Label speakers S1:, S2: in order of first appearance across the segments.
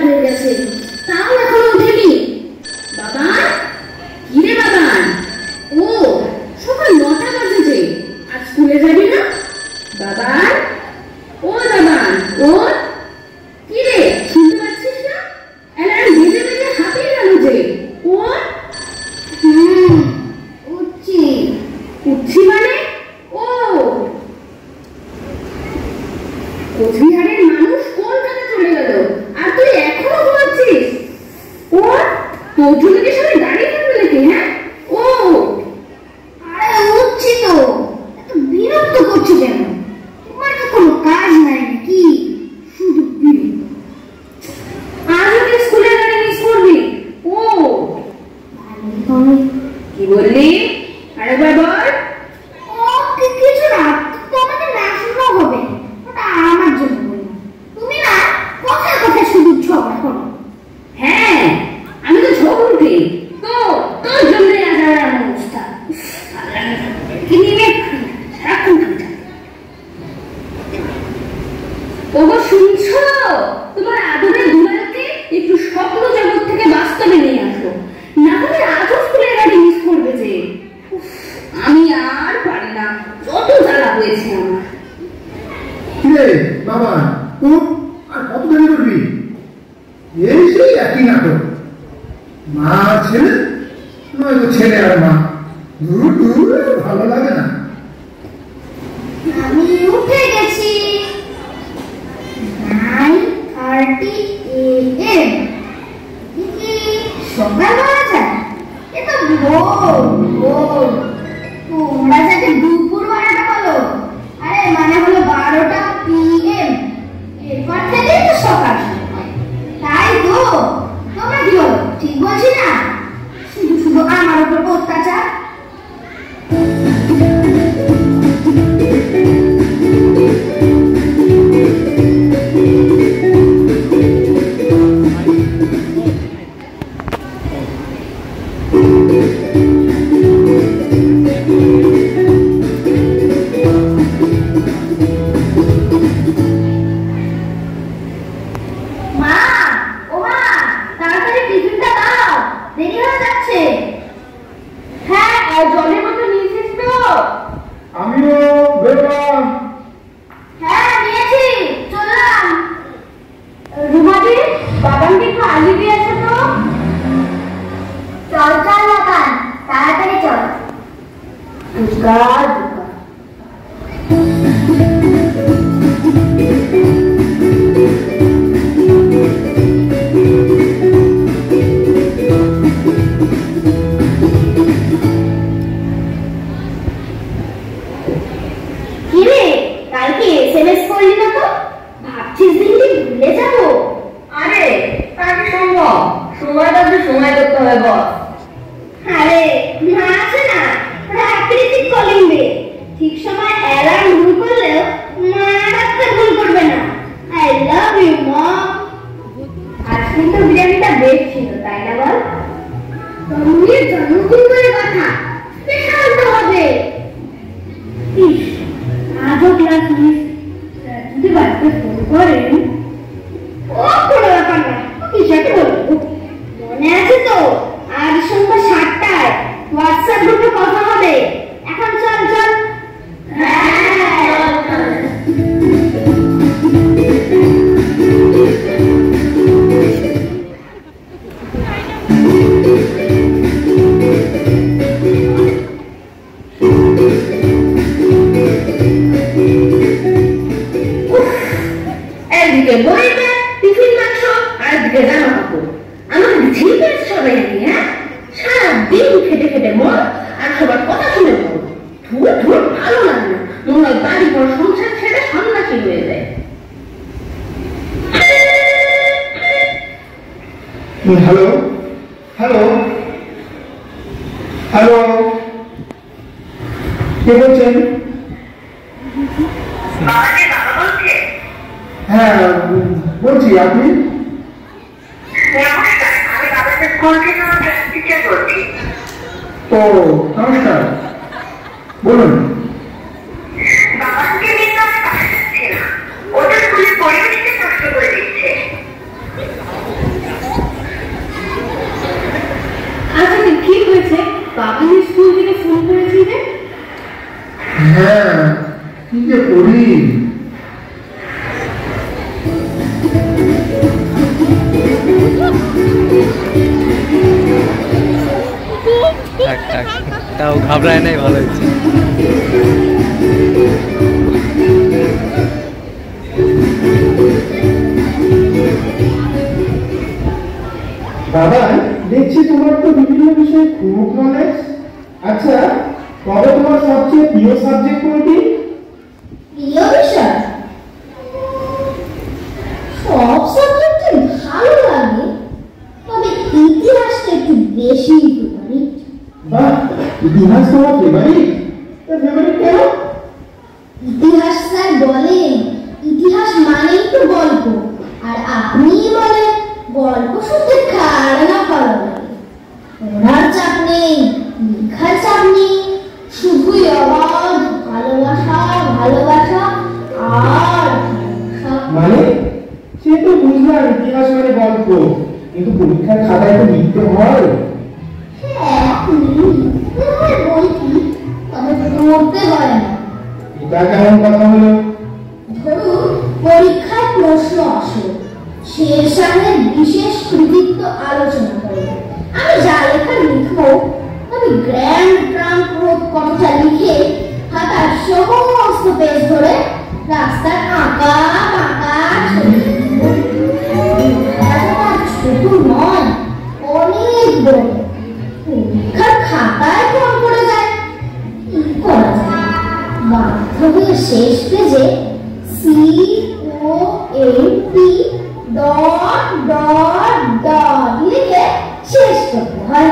S1: হয়ে গেছে, তাও এখনো ওঠেনি। বাবান, কি রে বাবান? ও সকাল 9টা বাজেছে, আজ স্কুলে যাবি না? বাবান, ও বাবান, ও কি রে, শুনতে পাচ্ছিস না? অ্যালার্ম বেজে বেজে হাঁপিয়ে গেল যে। ও উঠছি। উঠছি মানে? ও কোচবিহারের মানুষ কলকাতা চলে গেল, আর তুই এখনো ঘুমাচ্ছিস? ও তোর জন্য কি সবাই দাঁড়িয়ে থাকবে নাকি? হ্যাঁ, ও আরে উঠছি তো, এত বিরক্ত করছো কেন? তোমার তো কোনো কাজ নাই নাকি? শুধু বিরক্ত। আজও কি স্কুলে গাড়ি মিস করবি? ও কি বললি? আরেকবার বল। ও কিছু না, তোমাকে না শুনলেও হবে, ওটা আমার জন্য বললাম। তুমি না কথায় কথায় শুধু ঝগড়া করো। হ্যাঁ, আমি তো ঝগড়ুটে, তো তোর জন্যই আজ আমার এমন অবস্থা। ওগো শুনছো? তোমার আদরের দুলালকে একটু স্বপ্ন জগৎ থেকে বাস্তবে নিয়ে আসো, না হলে আজও স্কুলের গাড়ি মিস করবে যে। আমি আর পারি না, যত জ্বালা হয়েছে আমার।
S2: বাবা আর কত দেরি করবি? এই সেই একই নাটক, মা আর ছেলে, নয়তো ছেলে আর মা। ভালো লাগে না।
S1: আমি উঠে গেছি, 9:30 AM। সকাল হওয়া যায়, এ তো ভোর ভোর। তোমরা যাকে দুপুর 12টা বলো, আরে মানে হলো 12টা PM। এরপর থেকেই তো সকাল শুরু হয়, তাই তো। তোমরা কি বলো, ঠিক বলছি না? শুধু শুধু আমার উপর অত্যাচার।
S2: হ্যালো হ্যালো হ্যালো, কে বলছেন? হ্যাঁ বলছি, আপনি? ও নমস্কার, বলুন। হ্যাঁ, কি যে করি।
S3: থাক থাক, তাও ঘাবড়ায় নাই, ভালো হয়েছে।
S2: দাদা, দেখছি তোমার তো বিভিন্ন বিষয়ে খুব নলেজ। আচ্ছা, তবে তোমার সবচেয়ে প্রিয় সাবজেক্ট কোনটি?
S4: প্রিয় বিষয় সব সাবজেক্টে ভালো লাগে, তবে ইতিহাসটা একটু বেশি ফেভারিট।
S2: বাহ, ইতিহাস তোমার ফেভারিট? ফেভারিট কেন?
S4: ইতিহাস স্যার বলেন ইতিহাস মানেই তো গল্প, আর আপনি বলেন গল্প শুনতে কার না ভালো লাগে। পড়ার চাপ নেই, লেখার চাপ নেই, শুধুই আওয়াজ, ভালোবাসা ভালোবাসা আর ভালোবাসা।
S2: মানে সে তো বুঝলাম ইতিহাস মানে গল্প, কিন্তু পরীক্ষার খাতায় তো লিখতে হয়।
S4: হ্যাঁ, লিখতে হয় বইটি, তবে পড়তে হয় না।
S2: এটা কেমন কথা হলো?
S4: ধরুন পরীক্ষায় প্রশ্ন আসে, শের শাহের বিশেষ কৃতিত্ব আলোচনা করে। আমি যা লেখা লিখবো, আমি গ্র্যান্ড ট্রাঙ্ক রোড কথাটা লিখে খাতার সমস্ত পেজ ধরে রাস্তার আঁকা বাঁকা ছোট নয়, অনেক বড়। পরীক্ষার খাতায় কম পড়ে যায়, কি করা যায়? বাধ্য হয়ে শেষ পেজে COMP ডট ডট ডট লিখে শেষ করতে হয়।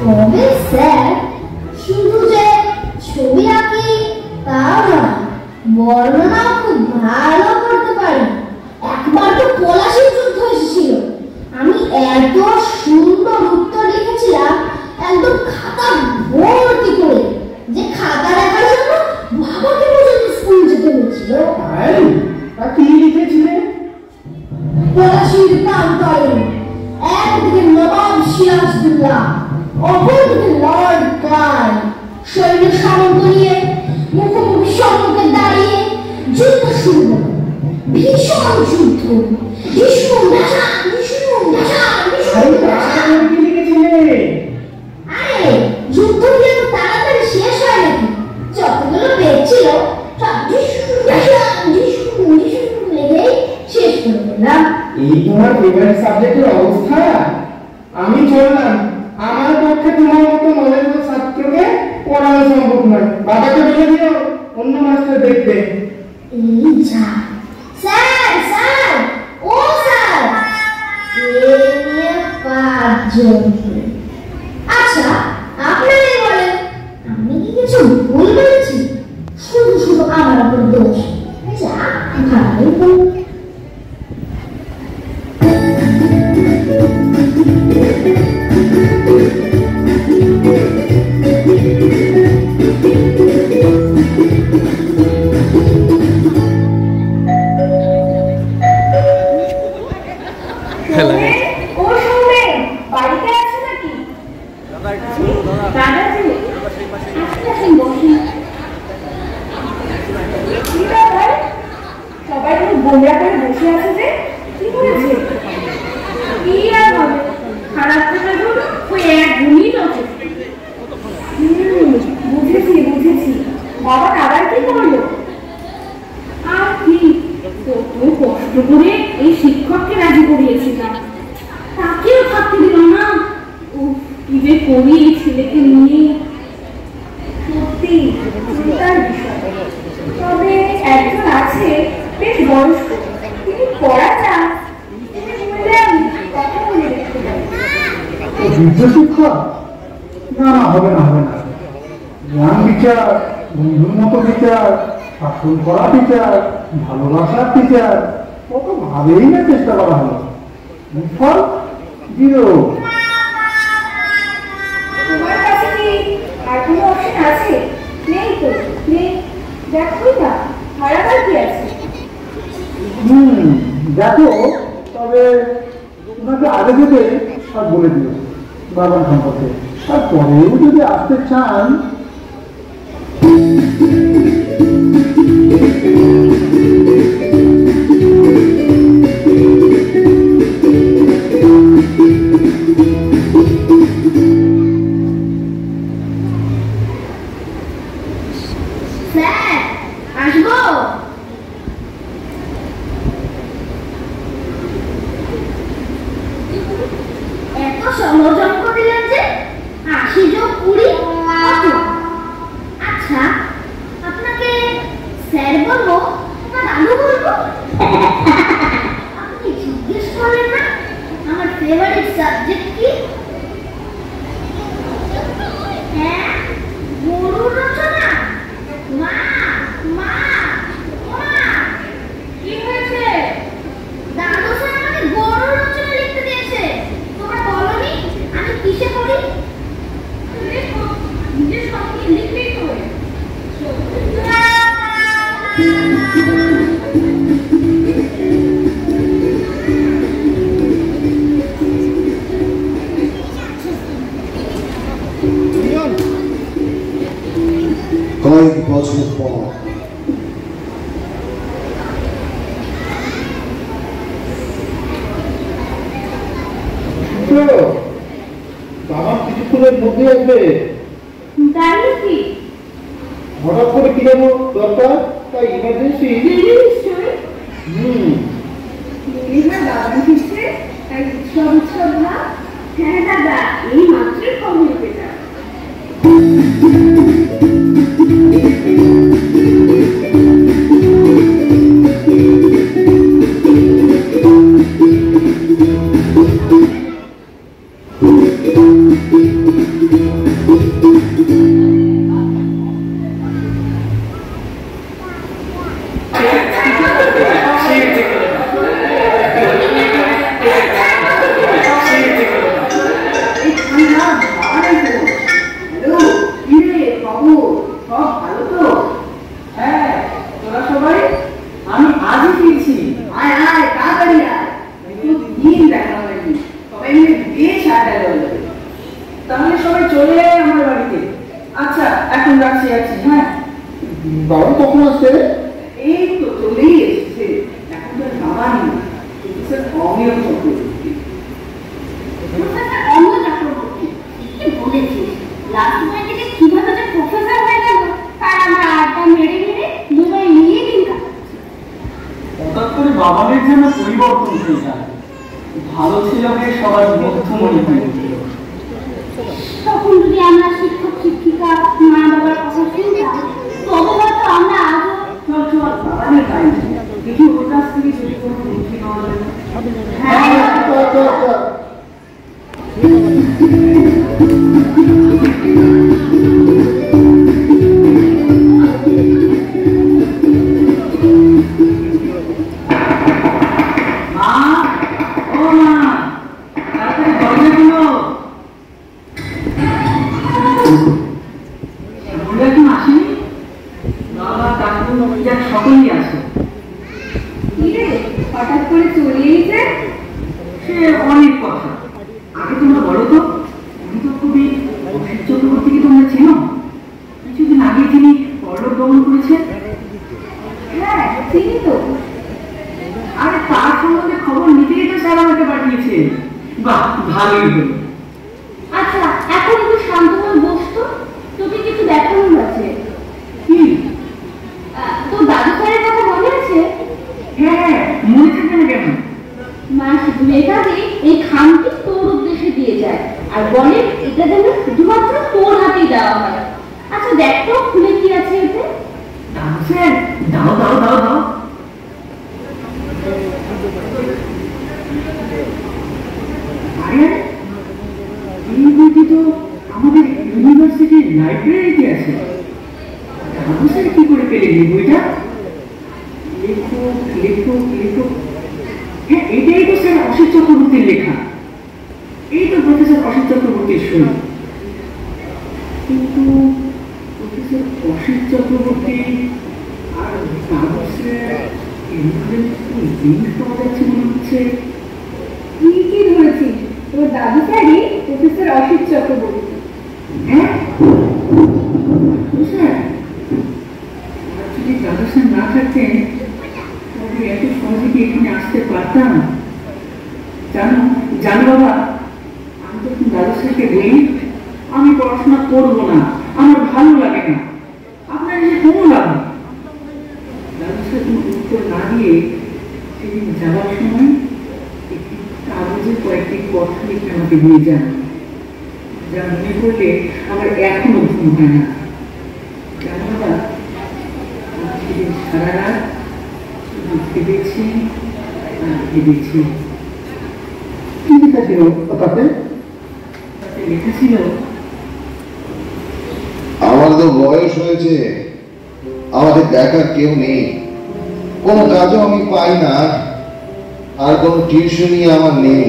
S4: তবে স্যার শুধু যে ছবি আঁকি তাও নয়, বর্ণনাও খুব ভালো করতে পারি। একবার তো পলাশির যুদ্ধ এসেছিল, আমি এত সুন্দর উত্তর লিখেছিলাম একদম খাতা ভর্তি করে, যে খাতা দেখার জন্য বাবাকে পর্যন্ত স্কুল যেতে হয়েছিল।
S2: তা কি লিখেছিলে?
S4: পলাশির প্রান্তরে একদিকে নবাব সিরাজউদ্দৌলা, অপরদিকে লর্ড ক্লাইভ সৈন্য সামন্ত নিয়ে মুখোমুখি সম্মুখে দাঁড়িয়ে যুদ্ধ শুরু হলো। ভীষণ যুদ্ধ, ভীষণ ভাষা, ভীষণ ভাষা, ভীষণ ভাষা।
S2: কি লিখেছিলে?
S4: আরে যুদ্ধ কি এত তাড়াতাড়ি শেষ হয় নাকি? যতগুলো পেজ ছিল সব ভীষণ ভাষা, ভীষণ ভীষণ লেগেই শেষ করে দিলাম।
S2: এই তোমার ফেভারিট সাবজেক্টের অবস্থা? আমি চললাম, আমার পক্ষে তোমার মতো নলেজের ছাত্রকে পড়ানো সম্ভব নয়। বাবাকে বলে দিও অন্য মাস্টার দেখতে।
S4: এই যা স্যার, স্যার, ও স্যার, নিয়ে 5 জন। আচ্ছা আপনারাই বলেন, আমি কি কিছু ভুল বলেছি? শুধু শুধু আমার উপর দোষ। যা ভালোই বল।
S1: ও সৌমেন, বাড়িতে আছে নাকি? দাদাজি, আসেন বসুন। কি ব্যাপার? সবাই তুমি গোমরা করে বসে আছে যে, কি হয়েছে? কি আর হবে, খারাপ থাকার জন্য ওই এক গুণই নজর। বুঝেছি বুঝেছি, বাবা আবার কি করলো? আর কি, কত কষ্ট করে এই শিক্ষককে রাজি করিয়েছিলাম, তাকেও থাকতে দিল না। কি যে করি এই ছেলেকে নিয়ে, সত্যি চিন্তার বিষয়। তবে একজন আছে বেশ বয়স্ক, তিনি পড়া চান, তিনি বললেন কথা বলে দেখতে পারি।
S2: বৃদ্ধ শিক্ষক? না না, হবে না হবে না। জ্ঞান বিচার, বন্ধুর মতো বিচার, শাসন করা বিচার, ভালোবাসার বিচার, কত ভাবেই না চেষ্টা করা হলো, ফল 0।
S1: তোমার কাছে কি আর কোনো অপশন আছে? নেই তো, নেই। দেখো না, হারাবার কি আছে?
S2: দেখো, তবে তোমাকে আগে থেকে সব বলে দিও বাবার সম্পর্কে। তারপরেও যদি আসতে চান,
S4: স্যার আসবো? এত সহজ অঙ্ক দিলেন যে ৮০ যোগ ২০ কত? আচ্ছা, আপনাকে স্যার বলবো না দাদু বলবো? আপনি জিজ্ঞেস করলেন না আমার ফেভারিট সাবজেক্ট কি? হ্যাঁ, গরুর রচনা। মা মা মা, কি হয়েছে? দাদু স্যার আমাকে গরুর রচনা লিখতে দিয়েছে। তোমরা বলনি আমি কিসে পড়ি?
S1: নিজের সঙ্গে লিখলেই তো হয়।
S5: কয়েক বছর পর
S2: বাবা কিছুক্ষণের মধ্যে আসবে।
S1: তাই নাকি?
S2: হঠাৎ করে কি যেন দরকার, তাই ইমার্জেন্সি।
S1: নিশ্চয়ই
S2: হুম,
S1: লিলিমার বাবা ফিরছে, তাই উৎসব উৎসব ভাব। হ্যাঁ দাদা, এই মাত্রই খবর পেলাম।
S6: তাহলে সবাই চলে যায় আমার বাড়িতে। আচ্ছা, এখন রাখছি আছি। হ্যাঁ,
S2: বাবা কখন আসছে?
S6: এই তো চলেই এসেছে। এখন তো বাবা নেই, প্রফেসর অমিয় চক্রবর্তী।
S4: প্রফেসর অমিয় চক্রবর্তী কি বলেছিস? লাস্ট মিনিটে কিভাবে যে প্রফেসর হয়ে গেল তার আমরা আড্ডা মেরে মেরে দুবাই নিয়ে দিন কাটাচ্ছি।
S6: হঠাৎ করে বাবাদের যেন পরিবর্তন হয়ে যায়। ভালো ছিল বলে সবার মধ্যমণি হয়ে উঠল।
S4: তখন যদি আমরা শিক্ষক শিক্ষিকা মা বাবার কথা শুনতাম, তবে হয়তো আমরা আজও
S6: চল চল, বাবাদের গাড়ি দেখি ওর কাছ থেকে যদি কোনো বুদ্ধি পাওয়া যায়।
S2: হ্যাঁ, চল, চল, চল।
S6: মা, ও মা, তাড়াতাড়ি দরজা খুলো। বলে এখন আসেনি? বাবা, কাকু, যাক সকলেই আছে।
S1: কিরে, হঠাৎ করে চলে এসে?
S6: সে অনেক কথা। আগে তোমরা বলো তো, অমিতাভ কবি অসিত চক্রবর্তীকে তোমরা চেনো? কিছুদিন আগে তিনি পরলোক গমন করেছেন।
S1: হ্যাঁ, চিনি তো।
S6: আরে তার সম্বন্ধে খবর নিতেই তো স্যার আমাকে পাঠিয়েছে। বাহ, ভালোই হলো।
S1: আচ্ছা, এখন একটু শান্ত হয়ে বসতো, তোকে কিছু দেখানোর আছে।
S6: কি?
S1: তোর দাদু স্যারের কথা মনে আছে?
S6: হ্যাঁ, মনে থাকে না কেন?
S1: মা শুধু লেখাতে এই খামটি তোর উদ্দেশ্যে দিয়ে যায় আর বলে এটা যেন শুধুমাত্র তোর হাতেই দেওয়া হয়। আচ্ছা দেখ তো খুলে কি আছে এতে।
S6: দাও স্যার, দাও দাও দাও দাও। আরে এই বইটি তো আমাদের ইউনিভার্সিটির লাইব্রেরিতে আছে। দাদু স্যার কি করে পেলেন এই বইটা? লেখক লেখক লেখক, হ্যাঁ এটাই তো স্যার অসিত চক্রবর্তীর লেখা। এই তো প্রফেসর অসিত চক্রবর্তীর সই। কিন্তু প্রফেসর অসিত চক্রবর্তী আর দাদু স্যার এখানে লিঙ্ক পাওয়া যাচ্ছে মনে হচ্ছে।
S1: কি কি ধরেছিস? তোর দাদু স্যারই প্রফেসর অসিত চক্রবর্তী।
S6: হ্যাঁ স্যার, যদি দাদু স্যার না থাকতেন তাহলে এত সহজে কি এখানে আসতে পারতাম? জানো জানো বাবা, আমি তখন দাদু স্যারকে বলি আমি পড়াশোনা করবো না, আমার ভালো লাগে না, আপনার এসে কোনো লাভ নেই। দাদু স্যার কোনো উত্তর না দিয়ে সেদিন যাওয়ার সময় একটি কাগজে কয়েকটি কথা লিখে আমাকে দিয়ে যান, যা মনে করলে আমার এখনো ঘুম হয় না। জানো বাবা, আমি সেদিন সারা রাত ভেবেছি আর ভেবেছি।
S2: কি লেখা ছিল তাতে?
S6: লেখা ছিল,
S5: আমার তো বয়স হয়েছে, আমাদের দেখার কেউ নেই, কোনো কাজও আমি পাই না, আর কোনো টিউশনই আমার নেই।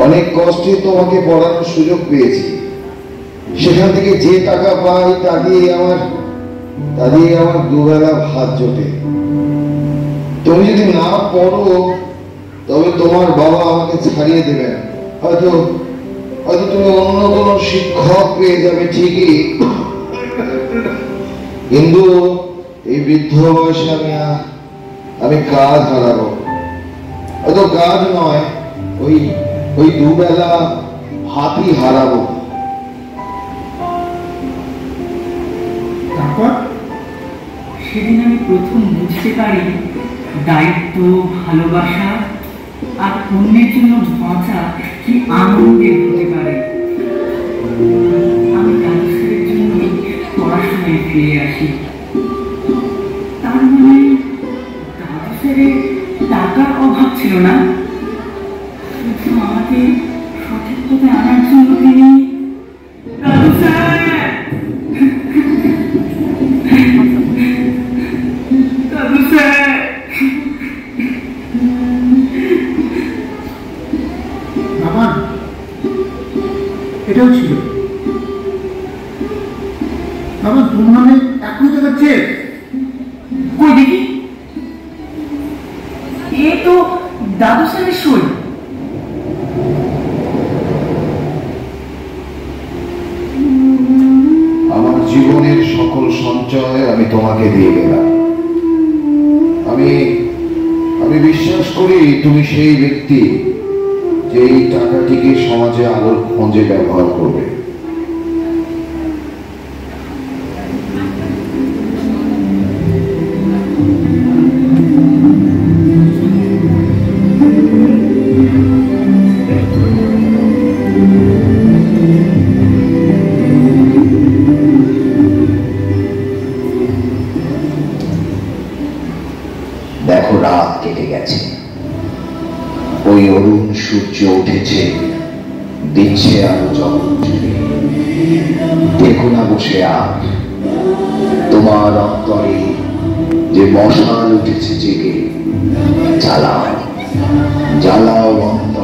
S5: অনেক কষ্টে তোমাকে পড়ানোর সুযোগ পেয়েছি, সেখান থেকে যে টাকা পাই তা দিয়ে আমার দুবেলা ভাত জোটে। তুমি যদি না পড়ো তবে তোমার বাবা আমাকে ছাড়িয়ে দেবেন, হয়তো তুমি অন্য কোনো শিক্ষক পেয়ে যাবে ঠিকই, কিন্তু এই বৃদ্ধ বয়সে আমি কাজ হারাবো। হয়তো কাজ নয়, ওই দুবেলা ভাতই হারাবো।
S6: তারপর সেদিন আমি প্রথম বুঝতে পারি দায়িত্ব, ভালোবাসা আর অন্যের জন্য বাঁচা কি আনন্দের হতে পারে। আমি দাদু স্যারের জন্য পড়াশোনায় ফিরে আসি। তার মানে দাদু স্যারের টাকার অভাব ছিল না, শুধু আমাকে সঠিক পথে আনার জন্য তিনি দাদু স্যার, দাদু স্যার।
S2: বাবা, এটাও ছিল বাবা, তুমি মানে এখনো দেখাচ্ছে।
S6: কই দেখি, এ তো দাদু স্যারের সই।
S5: আমার জীবনের সকল সঞ্চয় আমি তোমাকে দিয়ে গেলাম। আমি বিশ্বাস করি তুমি সেই ব্যক্তি যে এই টাকাটিকে সমাজে আলোর খোঁজে ব্যবহার করবে। দেখো, রাত কেটে গেছে, ওই অরুণ সূর্য উঠেছে, দিচ্ছে আলো জগৎ জুড়ে। দেখো না বসে আর তোমার অন্তরে যে মশাল উঠেছে জেগে, জ্বালাও জ্বালাও অন্তর।